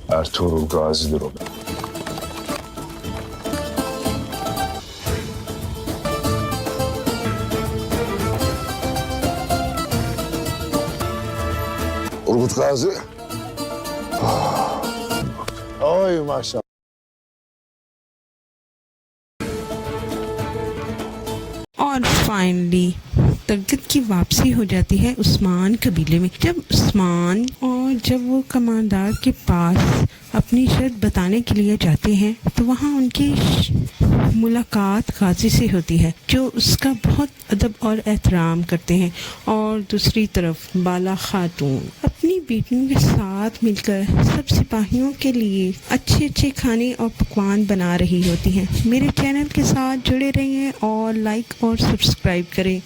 Ertuğrul Gazi'dir o da. Urgut Gazi. Oy maşallah. और finally तगत की वापसी हो जाती है उस्मान कबीले में। जब वो कमांडर के पास अपनी शर्त बताने के लिए जाते हैं तो वहाँ उनकी मुलाकात गाजी से होती है, जो उसका बहुत अदब और एहतराम करते हैं। और दूसरी तरफ बाला खातून अपनी बेटियों के साथ मिलकर सब सिपाहियों के लिए अच्छे अच्छे खाने और पकवान बना रही होती हैं। मेरे चैनल के साथ जुड़े रहिए और लाइक और सब्सक्राइब करें।